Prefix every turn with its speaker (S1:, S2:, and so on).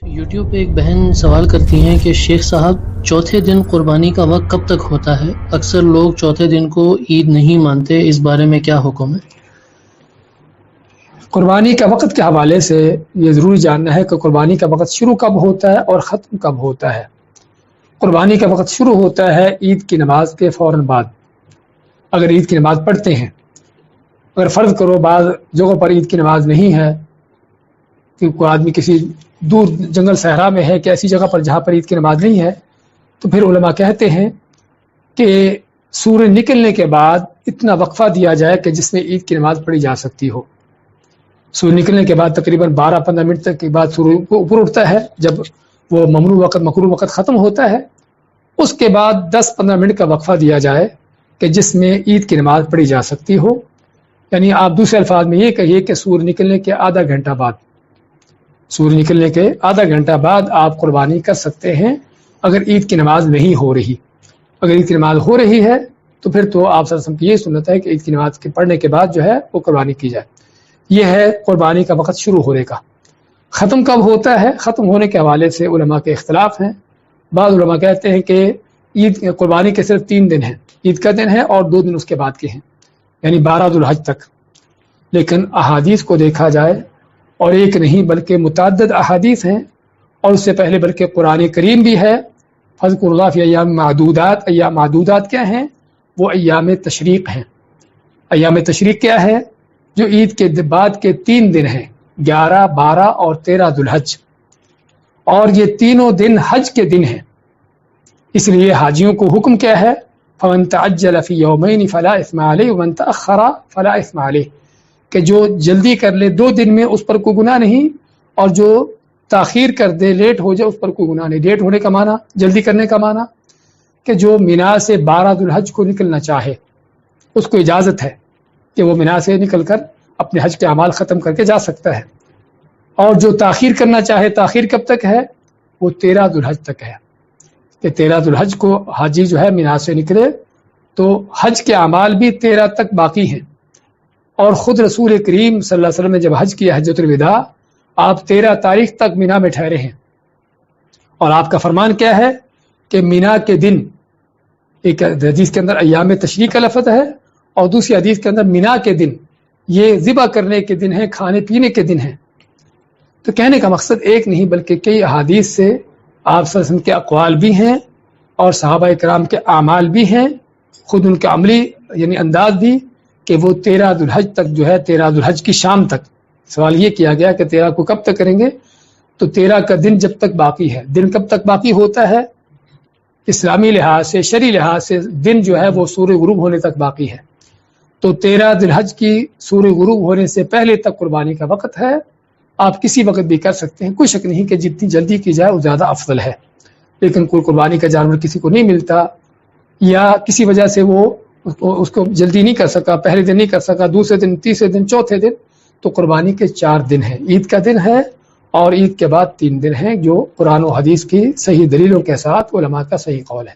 S1: YouTube پہ ایک بہن سوال کرتی ہیں کہ شیخ صاحب چوتھے دن قربانی کا وقت کب تک ہوتا ہے؟ اکثر لوگ چوتھے دن کو عید نہیں مانتے، اس بارے میں کیا حکم ہے؟
S2: قربانی کا وقت کے حوالے سے یہ ضروری جاننا ہے کہ قربانی کا وقت شروع کب ہوتا ہے اور ختم کب ہوتا ہے۔ قربانی کا وقت شروع ہوتا ہے عید کی نماز کے فوراً بعد، اگر عید کی نماز پڑھتے ہیں۔ اگر فرض کرو بعض جگہوں پر عید کی نماز نہیں ہے کہ کوئی آدمی کسی دور جنگل صحرا میں ہے کہ ایسی جگہ پر جہاں پر عید کی نماز نہیں ہے، تو پھر علماء کہتے ہیں کہ سورج نکلنے کے بعد اتنا وقفہ دیا جائے کہ جس میں عید کی نماز پڑھی جا سکتی ہو۔ سورج نکلنے کے بعد تقریباً 12-15 منٹ تک کے بعد سورج اوپر اٹھتا ہے، جب وہ مکروہ وقت ختم ہوتا ہے، اس کے بعد 10-15 منٹ کا وقفہ دیا جائے کہ جس میں عید کی نماز پڑھی جا سکتی ہو۔ یعنی آپ دوسرے الفاظ میں یہ کہیے کہ سورج نکلنے کے آدھا گھنٹہ بعد، سورج نکلنے کے آدھا گھنٹہ بعد آپ قربانی کر سکتے ہیں اگر عید کی نماز نہیں ہو رہی۔ اگر عید کی نماز ہو رہی ہے تو پھر تو آپ صلی اللہ علیہ وسلم کی یہ سنت ہے کہ عید کی نماز کے پڑھنے کے بعد جو ہے وہ قربانی کی جائے۔ یہ ہے قربانی کا وقت شروع ہونے کا۔ ختم کب ہوتا ہے؟ ختم ہونے کے حوالے سے علماء کے اختلاف ہیں۔ بعض علماء کہتے ہیں کہ عید قربانی کے صرف 3 دن ہیں، عید کا دن ہے اور 2 دن اس کے بعد کے ہیں، یعنی 12 ذو الحج تک۔ لیکن احادیث کو دیکھا جائے اور ایک نہیں بلکہ متعدد احادیث ہیں، اور اس سے پہلے بلکہ قرآن کریم بھی ہے۔ فاذکروا اللہ فی ایام معدودات۔ ایام معدودات کیا ہیں؟ وہ ایام تشریق ہیں۔ ایام تشریق کیا ہے؟ جو عید کے بعد کے 3 دن ہیں، 11، 12 اور 13 ذو الحج، اور یہ تینوں دن حج کے دن ہیں۔ اس لیے حاجیوں کو حکم کیا ہے؟ فمن تعجل فی یومین فلا اثم علیہ ومن تأخر فلا اثم علیہ، کہ جو جلدی کر لے 2 دن میں اس پر کوئی گناہ نہیں، اور جو تاخیر کر دے، لیٹ ہو جائے، اس پر کوئی گناہ نہیں۔ لیٹ ہونے کا معنی، جلدی کرنے کا معنی کہ جو مینا سے 12 ذو الحج کو نکلنا چاہے اس کو اجازت ہے کہ وہ مینا سے نکل کر اپنے حج کے اعمال ختم کر کے جا سکتا ہے، اور جو تاخیر کرنا چاہے، تاخیر کب تک ہے؟ وہ 13 ذو الحج تک ہے، کہ 13 ذو الحج کو حاجی جو ہے مینا سے نکلے تو حج کے اعمال بھی 13 تک باقی ہیں۔ اور خود رسول کریم صلی اللہ علیہ وسلم نے جب حج کیا حجۃ الوداع، آپ 13 تاریخ تک مینا میں ٹھہرے ہیں، اور آپ کا فرمان کیا ہے کہ مینا کے دن، ایک حدیث کے اندر ایام تشریق کا لفظ ہے اور دوسری حدیث کے اندر مینا کے دن یہ ذبح کرنے کے دن ہیں، کھانے پینے کے دن ہیں۔ تو کہنے کا مقصد ایک نہیں بلکہ کئی احادیث سے آپ صلی اللہ علیہ وسلم کے اقوال بھی ہیں اور صحابہ کرام کے اعمال بھی ہیں، خود ان کا عملی یعنی انداز بھی، کہ وہ 13 ذو الحج تک جو ہے، 13 ذو الحج کی شام تک۔ سوال یہ کیا گیا کہ 13 کو کب تک کریں گے؟ تو 13 کا دن جب تک باقی ہے۔ دن کب تک باقی ہوتا ہے؟ اسلامی لحاظ سے، شرعی لحاظ سے دن جو ہے وہ سورج غروب ہونے تک باقی ہے۔ تو 13 ذو الحج کی سورج غروب ہونے سے پہلے تک قربانی کا وقت ہے۔ آپ کسی وقت بھی کر سکتے ہیں، کوئی شک نہیں کہ جتنی جلدی کی جائے وہ زیادہ افضل ہے۔ لیکن کوئی قربانی کا جانور کسی کو نہیں ملتا، یا کسی وجہ سے وہ اس کو جلدی نہیں کر سکا، پہلے دن نہیں کر سکا، دوسرے دن، تیسرے دن، چوتھے دن، تو قربانی کے 4 دن ہیں۔ عید کا دن ہے اور عید کے بعد 3 دن ہیں، جو قرآن و حدیث کی صحیح دلیلوں کے ساتھ علماء کا صحیح قول ہے۔